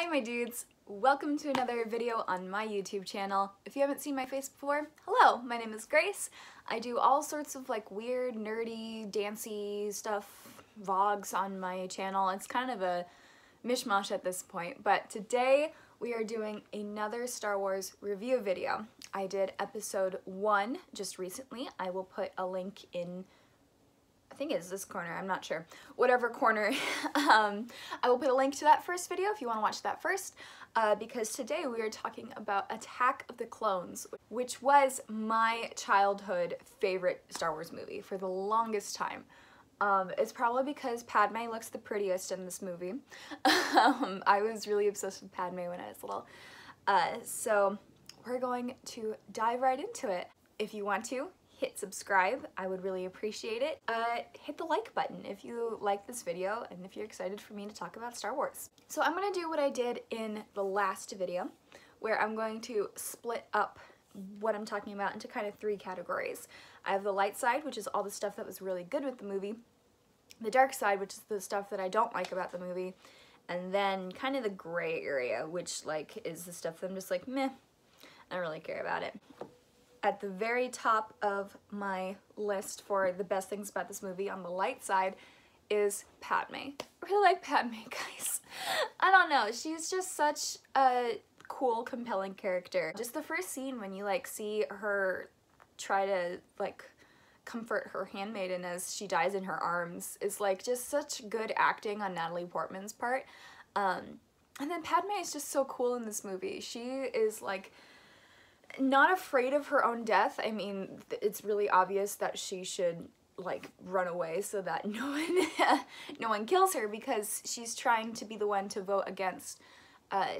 Hi my dudes! Welcome to another video on my YouTube channel. If you haven't seen my face before, hello, my name is Grace. I do all sorts of like weird, nerdy, dancey stuff, vlogs on my channel. It's kind of a mishmash at this point, but today we are doing another Star Wars review video. I did episode 1 just recently. I will put a link in, I think it's this corner, I'm not sure. Whatever corner. I will put a link to that first video if you want to watch that first, because today we are talking about Attack of the Clones, which was my childhood favorite Star Wars movie for the longest time. It's probably because Padme looks the prettiest in this movie. I was really obsessed with Padme when I was little. So we're going to dive right into it. If you want to, hit subscribe, I would really appreciate it. Hit the like button if you like this video and if you're excited for me to talk about Star Wars. So I'm gonna do what I did in the last video, where I'm going to split up what I'm talking about into kind of 3 categories. I have the light side, which is all the stuff that was really good with the movie, the dark side, which is the stuff that I don't like about the movie, and then kind of the gray area, which like is the stuff that I'm just like, meh, I don't really care about it. At the very top of my list for the best things about this movie on the light side is Padme. I really like Padme, guys. I don't know, she's just such a cool, compelling character. Just the first scene when you like see her try to like comfort her handmaiden as she dies in her arms is like just such good acting on Natalie Portman's part. And then Padme is just so cool in this movie. She is like not afraid of her own death. I mean, it's really obvious that she should like run away so that no one kills her, because she's trying to be the one to vote against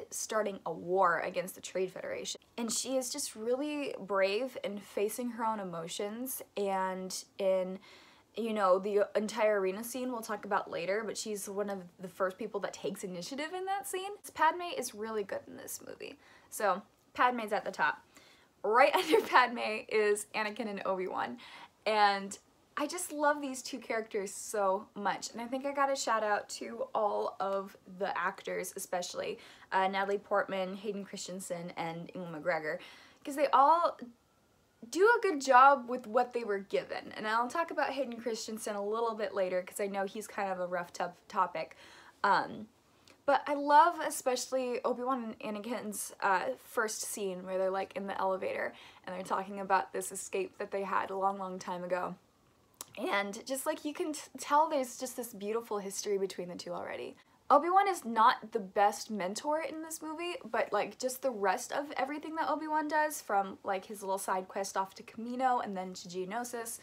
starting a war against the Trade Federation. And she is just really brave in facing her own emotions, and in, you know, the entire arena scene we'll talk about later, but she's one of the first people that takes initiative in that scene. Padme is really good in this movie. So Padme's at the top. Right under Padme is Anakin and Obi-Wan, and I just love these two characters so much, and I think I gotta shout out to all of the actors, especially Natalie Portman, Hayden Christensen, and Ewan McGregor, because they all do a good job with what they were given. And I'll talk about Hayden Christensen a little bit later because I know he's kind of a rough, tough topic. But I love especially Obi-Wan and Anakin's first scene where they're like in the elevator and they're talking about this escape that they had a long, long time ago. And just like you can tell there's just this beautiful history between the two already. Obi-Wan is not the best mentor in this movie, but like just the rest of everything that Obi-Wan does, from like his little side quest off to Kamino and then to Geonosis,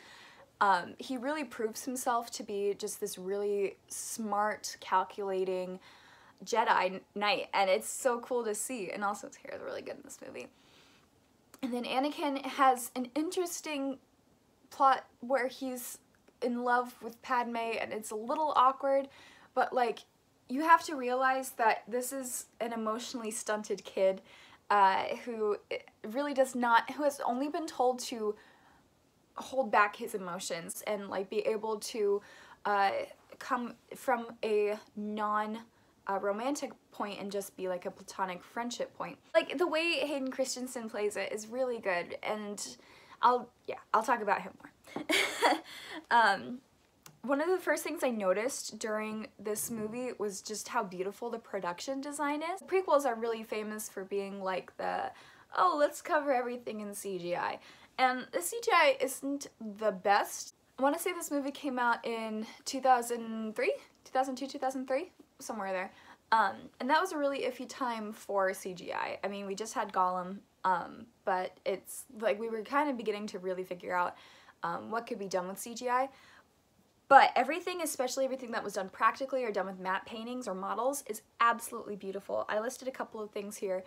he really proves himself to be just this really smart, calculating Jedi Knight, and it's so cool to see. And also his hair is really good in this movie. And then Anakin has an interesting plot where he's in love with Padme, and it's a little awkward, but like you have to realize that this is an emotionally stunted kid who really does not, who has only been told to hold back his emotions and like be able to come from a romantic point and just be like a platonic friendship point. Like the way Hayden Christensen plays it is really good, and I'll talk about him more. One of the first things I noticed during this movie was just how beautiful the production design is. Prequels are really famous for being like the, oh, let's cover everything in CGI. And the CGI isn't the best. I want to say this movie came out in 2003? 2002, 2003? Somewhere there. And that was a really iffy time for CGI. I mean, we just had Gollum, but it's like we were kind of beginning to really figure out what could be done with CGI. But everything, especially everything that was done practically or done with matte paintings or models, is absolutely beautiful. I listed a couple of things here.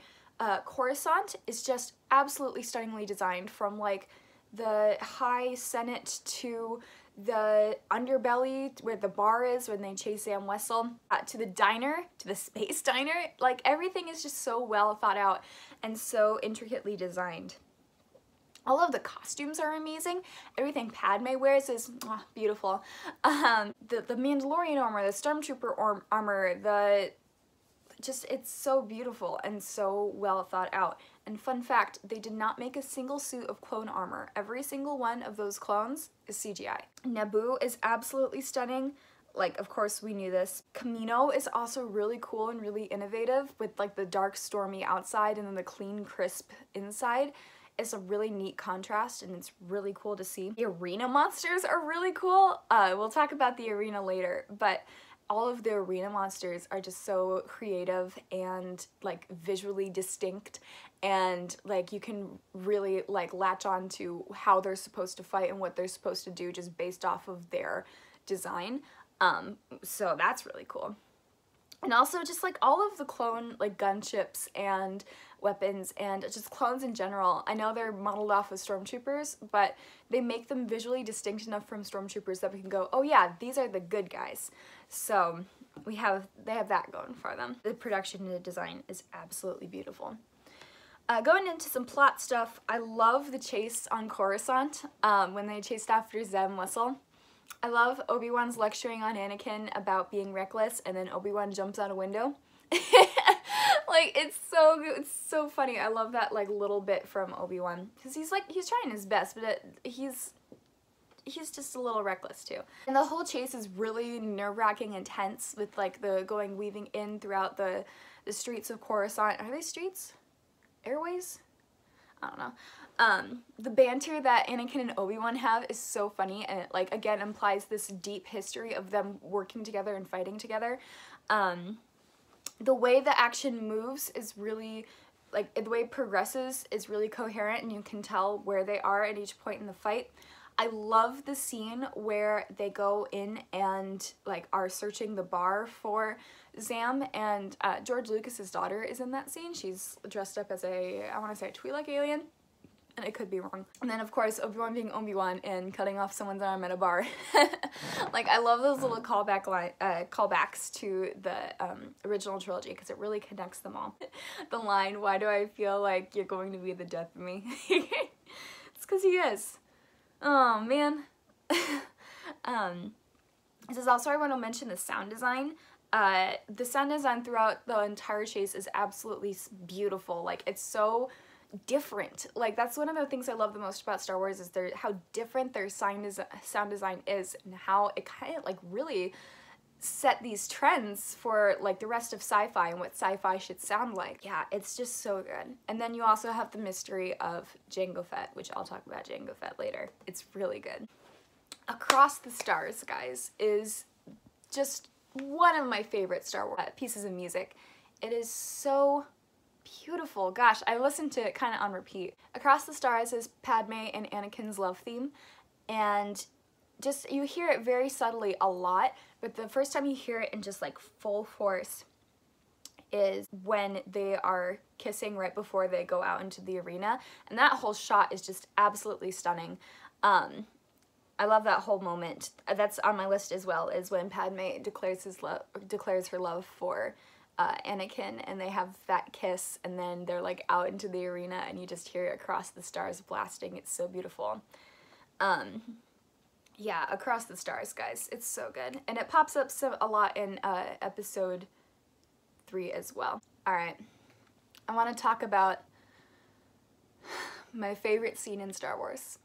Coruscant is just absolutely stunningly designed, from like the high Senate to the underbelly where the bar is when they chase Sam Wessel, to the diner, to the space diner. Like everything is just so well thought out and so intricately designed. All of the costumes are amazing. Everything Padme wears is beautiful. The Mandalorian armor, the Stormtrooper armor, the just, it's so beautiful and so well thought out. And fun fact, they did not make a single suit of clone armor. Every single one of those clones is CGI. Naboo is absolutely stunning. Like, of course we knew this. Kamino is also really cool and really innovative with like the dark stormy outside and then the clean crisp inside. It's a really neat contrast and it's really cool to see. The arena monsters are really cool. We'll talk about the arena later, but all of the arena monsters are just so creative and like visually distinct, and like you can really like latch on to how they're supposed to fight and what they're supposed to do just based off of their design. So that's really cool. And also just like all of the clone like gunships and weapons and just clones in general. I know they're modeled off of stormtroopers, but they make them visually distinct enough from stormtroopers that we can go, oh yeah, these are the good guys. So they have that going for them. The production and the design is absolutely beautiful. Going into some plot stuff, I love the chase on Coruscant when they chased after Zeb Wessel. I love Obi-Wan's lecturing on Anakin about being reckless, and then Obi-Wan jumps out a window. Like, it's so good. It's so funny. I love that like little bit from Obi-Wan, because he's trying his best, but he's just a little reckless too. And the whole chase is really nerve-wracking and tense with like the weaving in throughout the streets of Coruscant. Are they streets? Airways? I don't know. The banter that Anakin and Obi-Wan have is so funny, and it like again implies this deep history of them working together and fighting together. The way the action moves is really, like, the way it progresses is really coherent, and you can tell where they are at each point in the fight. I love the scene where they go in and like are searching the bar for Zam, and George Lucas's daughter is in that scene. She's dressed up as I want to say a Twi'lek alien, and I could be wrong. And then of course Obi-Wan being Obi-Wan and cutting off someone's arm at a bar. Like, I love those little callbacks to the original trilogy, because it really connects them all. The line, "Why do I feel like you're going to be the death of me?" It's because he is. Oh man. This is also, I want to mention the sound design. The sound design throughout the entire chase is absolutely beautiful. Like, it's so different. Like, that's one of the things I love the most about Star Wars, is how different their sound design is, and how it kind of like really set these trends for like the rest of sci-fi and what sci-fi should sound like. Yeah, it's just so good. And then you also have the mystery of Jango Fett, which I'll talk about Jango Fett later. It's really good. Across the Stars, guys, is just one of my favorite Star Wars pieces of music. It is so beautiful. Gosh, I listened to it kind of on repeat. Across the Stars is Padme and Anakin's love theme, and just, you hear it very subtly a lot, but the first time you hear it in just like full force is when they are kissing right before they go out into the arena, and that whole shot is just absolutely stunning. I love that whole moment. That's on my list as well, is when Padme declares her love for Anakin, and they have that kiss, and then they're like out into the arena and you just hear it across the stars blasting. It's so beautiful. Yeah, Across the Stars, guys, it's so good, and it pops up a lot in episode 3 as well. Alright, I want to talk about my favorite scene in Star Wars.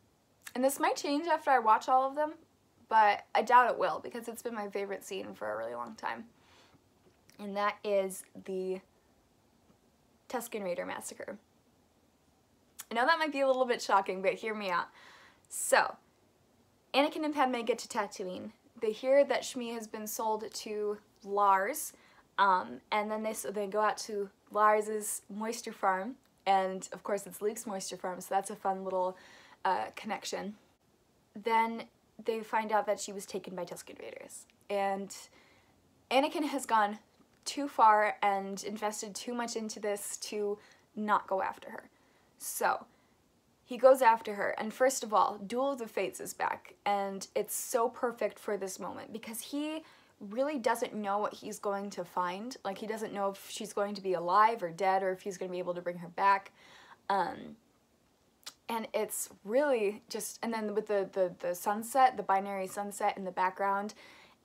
And this might change after I watch all of them, but I doubt it will, because it's been my favorite scene for a really long time. And that is the Tusken Raider Massacre. I know that might be a little bit shocking, but hear me out. So, Anakin and Padme get to Tatooine. They hear that Shmi has been sold to Lars, and then they go out to Lars's moisture farm, and of course it's Luke's moisture farm, so that's a fun little connection. Then they find out that she was taken by Tusken Raiders, and Anakin has gone too far and invested too much into this to not go after her. So he goes after her, and first of all, Duel of the Fates is back, and it's so perfect for this moment, because he really doesn't know what he's going to find. Like, he doesn't know if she's going to be alive or dead, or if he's going to be able to bring her back. And it's really just, and then with the sunset, the binary sunset in the background,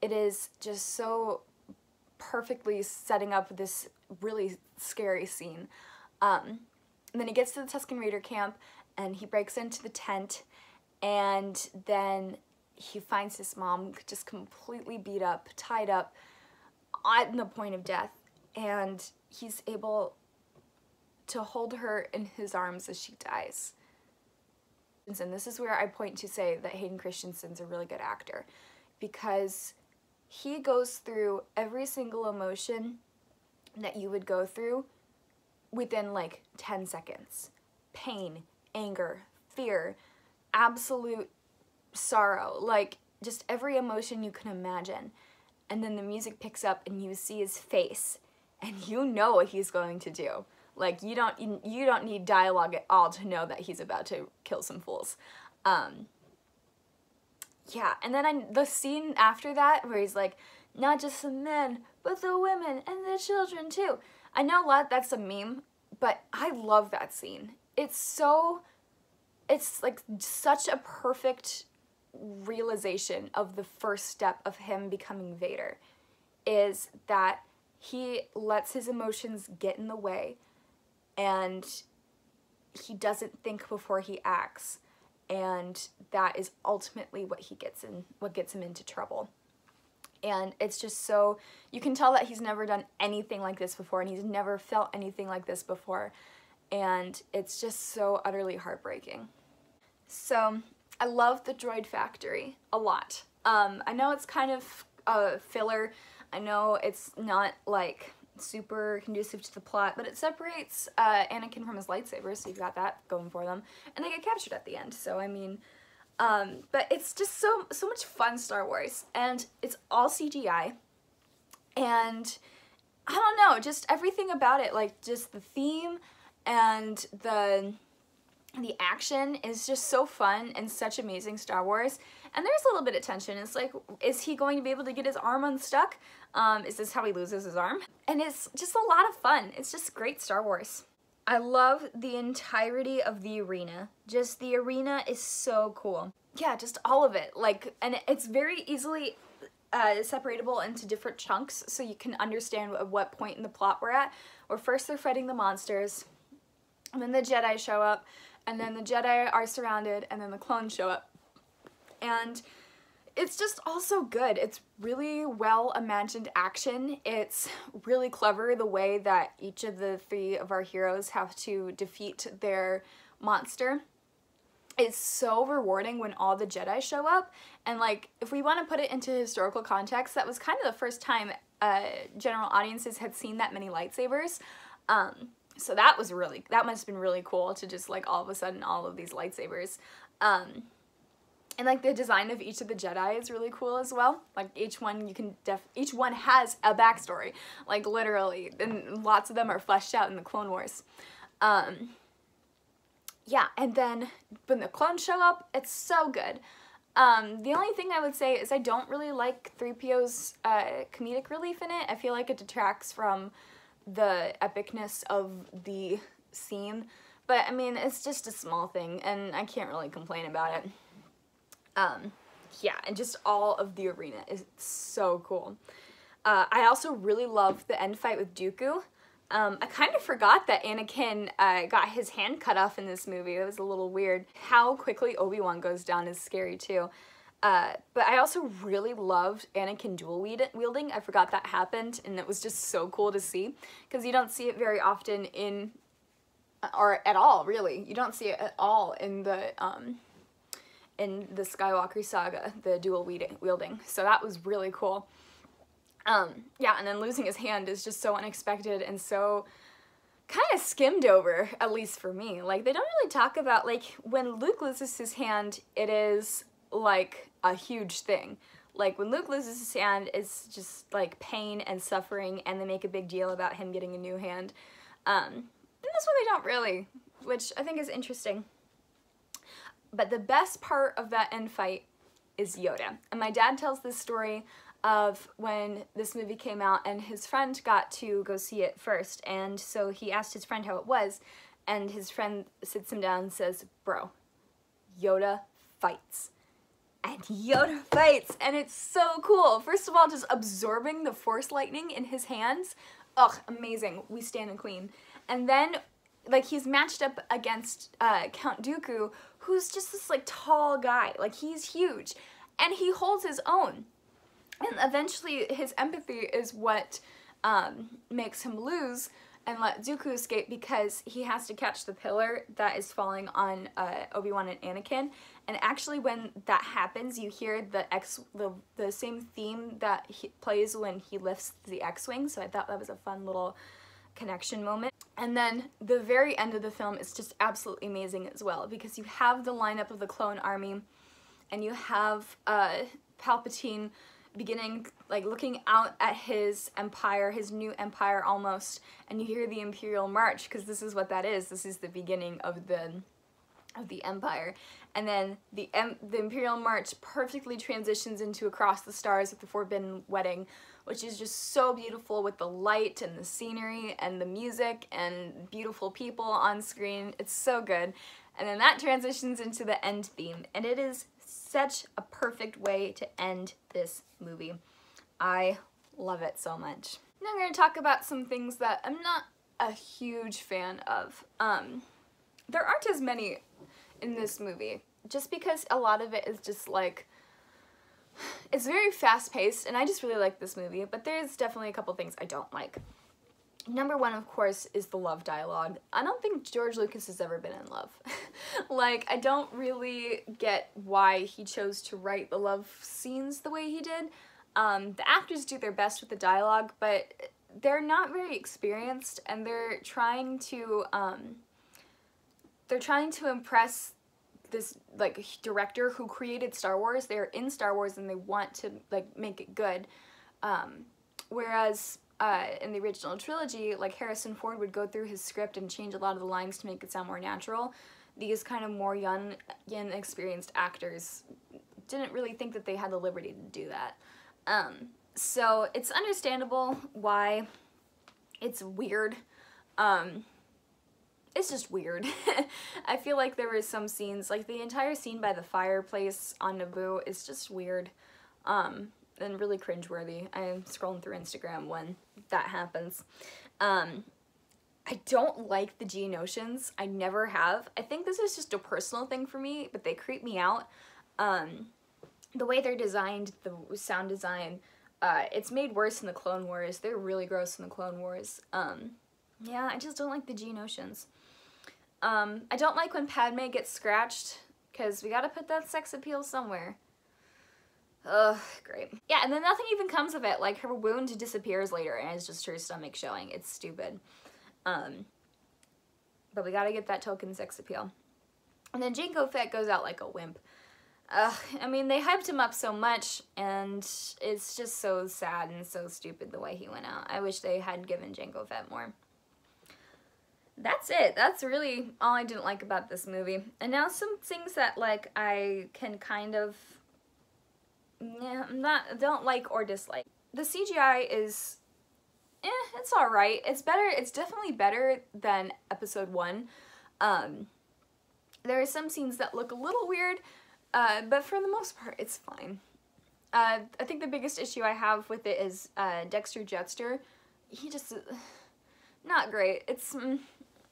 it is just so perfectly setting up this really scary scene. And then he gets to the Tusken Raider camp, and he breaks into the tent, and then he finds his mom just completely beat up, tied up, on the point of death, and he's able to hold her in his arms as she dies. And this is where I point to say that Hayden Christensen's a really good actor, because he goes through every single emotion that you would go through within like 10 seconds. Pain, anger, fear, absolute sorrow, like just every emotion you can imagine. And then the music picks up and you see his face and you know what he's going to do. Like you don't need dialogue at all to know that he's about to kill some fools. Yeah, and then the scene after that where he's like, not just the men, but the women and the children too. I know that's a meme, but I love that scene. It's like such a perfect realization of the first step of him becoming Vader, is that he lets his emotions get in the way and he doesn't think before he acts, and that is ultimately what gets him into trouble. And it's just so, you can tell that he's never done anything like this before, and he's never felt anything like this before, and it's just so utterly heartbreaking. So I love the Droid Factory a lot. I know it's kind of filler. I know it's not like super conducive to the plot, but it separates Anakin from his lightsaber, so you've got that going for them, and they get captured at the end. So I mean, but it's just so much fun Star Wars, and it's all CGI, and I don't know, just everything about it, like just the theme and the action is just so fun and such amazing Star Wars. And there's a little bit of tension. It's like, is he going to be able to get his arm unstuck? Is this how he loses his arm? And it's just a lot of fun. It's just great Star Wars. I love the entirety of the arena. Just the arena is so cool. Yeah, just all of it. Like, and it's very easily separatable into different chunks, so you can understand at what point in the plot we're at. Where first they're fighting the monsters, and then the Jedi show up, and then the Jedi are surrounded, and then the clones show up. And it's just also good. It's really well imagined action. It's really clever the way that each of the three of our heroes have to defeat their monster. It's so rewarding when all the Jedi show up, and like, if we want to put it into historical context, that was kind of the first time general audiences had seen that many lightsabers. So that must have been really cool to just like all of a sudden all of these lightsabers. And like the design of each of the Jedi is really cool as well. Like each one has a backstory, like literally, and lots of them are fleshed out in the Clone Wars. Yeah, and then when the clones show up, it's so good. The only thing I would say is I don't really like 3PO's comedic relief in it. I feel like it detracts from the epicness of the scene, but I mean, it's just a small thing and I can't really complain about it. Yeah, and just all of the arena is so cool. I also really love the end fight with Dooku. I kind of forgot that Anakin got his hand cut off in this movie. It was a little weird. How quickly Obi-Wan goes down is scary too. But I also really loved Anakin dual wielding. I forgot that happened, and it was just so cool to see, because you don't see it very often or at all, really. You don't see it at all in the Skywalker saga, the dual wielding. So that was really cool. Yeah, and then losing his hand is just so unexpected and so kind of skimmed over, at least for me. Like, they don't really talk about, like, when Luke loses his hand, it is like a huge thing. Like, when Luke loses his hand, it's just like pain and suffering, and they make a big deal about him getting a new hand. And this one they don't really, which I think is interesting. But the best part of that end fight is Yoda. And my dad tells this story of when this movie came out and his friend got to go see it first, and so he asked his friend how it was, and his friend sits him down and says, "Bro, Yoda fights." And Yoda fights, and it's so cool. First of all, just absorbing the Force lightning in his hands, ugh, amazing. We stand a queen. And then, like, he's matched up against Count Dooku, who's just this, like, tall guy. Like, he's huge. And he holds his own. And eventually, his empathy is what makes him lose and let Dooku escape, because he has to catch the pillar that is falling on Obi-Wan and Anakin. And actually, when that happens, you hear the same theme that he plays when he lifts the X-Wing, so I thought that was a fun little connection moment. And then the very end of the film is just absolutely amazing as well, because you have the lineup of the clone army, and you have Palpatine beginning, like, looking out at his empire, his new empire almost, and you hear the Imperial March, because this is what that is. This is the beginning of the Empire. And then the Imperial March perfectly transitions into Across the Stars with the Forbidden Wedding, which is just so beautiful with the light and the scenery and the music and beautiful people on screen. It's so good. And then that transitions into the end theme, and it is such a perfect way to end this movie. I love it so much. Now I'm going to talk about some things that I'm not a huge fan of. There aren't as many in this movie, just because a lot of it is just like, it's very fast-paced, and I just really like this movie, but there's definitely a couple things I don't like. Number one, of course, is the love dialogue. I don't think George Lucas has ever been in love. Like, I don't really get why he chose to write the love scenes the way he did. The actors do their best with the dialogue, but they're not very experienced, and they're trying to impress this, like, director who created Star Wars. They're in Star Wars and they want to, like, make it good. Whereas in the original trilogy, like, Harrison Ford would go through his script and change a lot of the lines to make it sound more natural. These kind of more young, inexperienced actors didn't really think that they had the liberty to do that. So it's understandable why it's weird. It's just weird. I feel like there were some scenes, like the entire scene by the fireplace on Naboo is just weird. And really cringeworthy. I'm scrolling through Instagram when that happens. I don't like the Geonosians. I never have. I think this is just a personal thing for me, but they creep me out. The way they're designed, the sound design, it's made worse in the Clone Wars. They're really gross in the Clone Wars. Yeah, I just don't like the Geonosians. I don't like when Padme gets scratched, because we gotta put that sex appeal somewhere. Ugh, great. Yeah, and then nothing even comes of it. Like, her wound disappears later and it's just her stomach showing. It's stupid. But we gotta get that token sex appeal. And then Jango Fett goes out like a wimp. I mean, they hyped him up so much, and it's just so sad and so stupid the way he went out. I wish they had given Jango Fett more. That's it. That's really all I didn't like about this movie. And now some things that, like, I can kind of, yeah, don't like or dislike. The CGI is, it's alright. It's better, it's definitely better than episode 1. There are some scenes that look a little weird, but for the most part, it's fine. I think the biggest issue I have with it is Dexter Jettster. He just, not great. It's,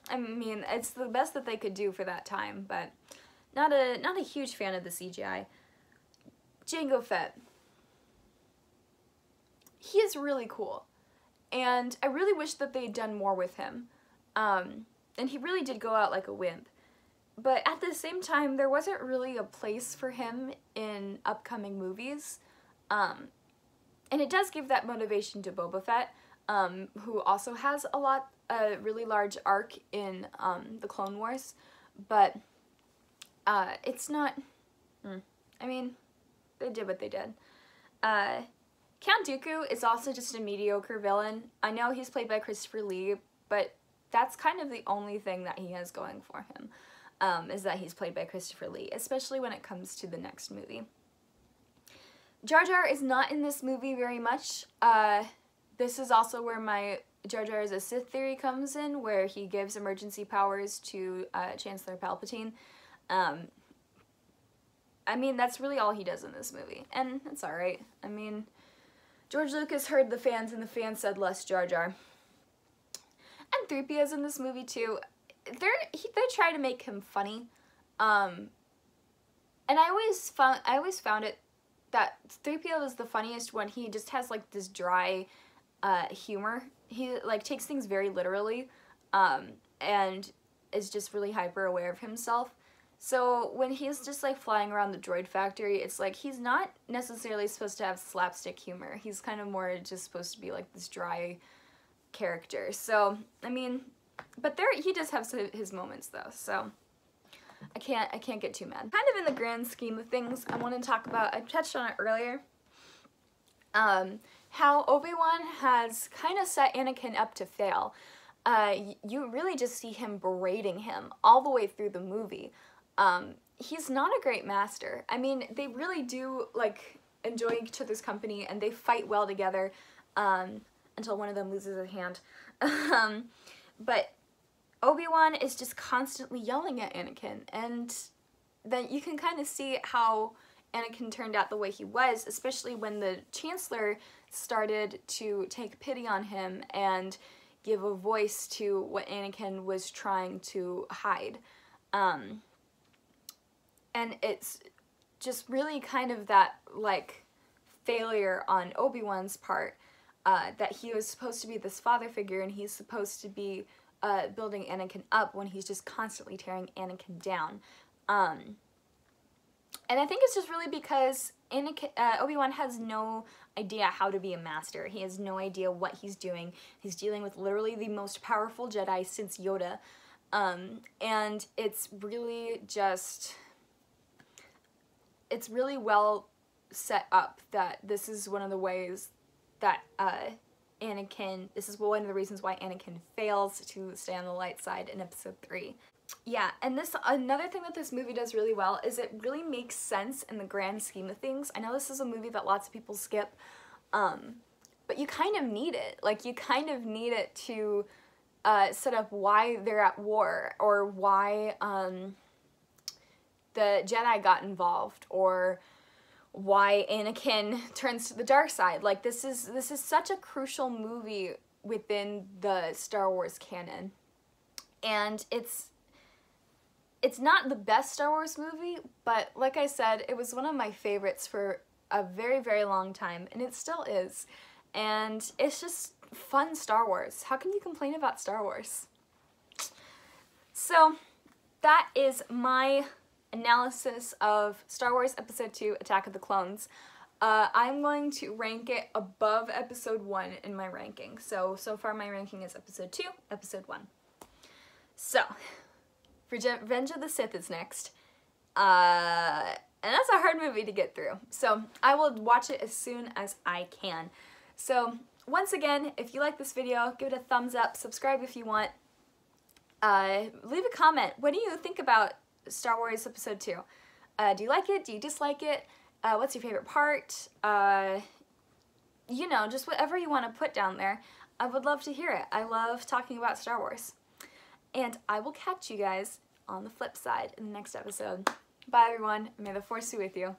I mean, it's the best that they could do for that time, but not a huge fan of the CGI. Jango Fett. He is really cool, and I really wish that they had done more with him. And he really did go out like a wimp. But at the same time, there wasn't really a place for him in upcoming movies. And it does give that motivation to Boba Fett, who also has a really large arc in the Clone Wars. But it's not, I mean, they did what they did. Count Dooku is also just a mediocre villain. I know he's played by Christopher Lee, but that's kind of the only thing that he has going for him. Is that he's played by Christopher Lee, especially when it comes to the next movie. Jar Jar is not in this movie very much. This is also where my Jar Jar is a Sith theory comes in, where he gives emergency powers to Chancellor Palpatine. I mean, that's really all he does in this movie, and it's alright. I mean, George Lucas heard the fans, and the fans said less Jar Jar. C-3PO's in this movie too. They try to make him funny, and I always found it that 3PO is the funniest when he just has like this dry humor. He like takes things very literally, and is just really hyper aware of himself. So when he's just like flying around the Droid Factory, it's like he's not necessarily supposed to have slapstick humor. He's kind of more just supposed to be like this dry character. So I mean, but he does have his moments though. So I can't get too mad. Kind of in the grand scheme of things, I want to talk about, I touched on it earlier, how Obi-Wan has kind of set Anakin up to fail. You really just see him berating him all the way through the movie. He's not a great master. I mean, they really do like enjoy each other's company and they fight well together until one of them loses a hand. But Obi-Wan is just constantly yelling at Anakin, and then you can kind of see how Anakin turned out the way he was, especially when the Chancellor started to take pity on him and give a voice to what Anakin was trying to hide. And it's just really kind of that, like, failure on Obi-Wan's part, that he was supposed to be this father figure and he's supposed to be building Anakin up when he's just constantly tearing Anakin down. And I think it's just really because Obi-Wan has no idea how to be a master. He has no idea what he's doing. He's dealing with literally the most powerful Jedi since Yoda. And it's really just, it's really well set up that this is one of the ways that this is one of the reasons why Anakin fails to stay on the light side in episode 3. Yeah, and another thing that this movie does really well is it really makes sense in the grand scheme of things. I know this is a movie that lots of people skip, but you kind of need it. Like, you kind of need it to set up why they're at war, or why the Jedi got involved, or why Anakin turns to the dark side. Like, this is such a crucial movie within the Star Wars canon. And it's not the best Star Wars movie, but like I said, it was one of my favorites for a very, very long time, and it still is. And it's just fun Star Wars. How can you complain about Star Wars? So that is my analysis of Star Wars Episode 2, Attack of the Clones. I'm going to rank it above Episode 1 in my ranking. So far my ranking is Episode 2, Episode 1. So, Revenge of the Sith is next. And that's a hard movie to get through. So I will watch it as soon as I can. So once again, if you like this video, give it a thumbs up, subscribe if you want. Leave a comment. What do you think about Star Wars Episode 2? Do you like it? Do you dislike it? What's your favorite part? You know, just whatever you want to put down there. I would love to hear it. I love talking about Star Wars. And I will catch you guys on the flip side in the next episode. Bye everyone, may the Force be with you.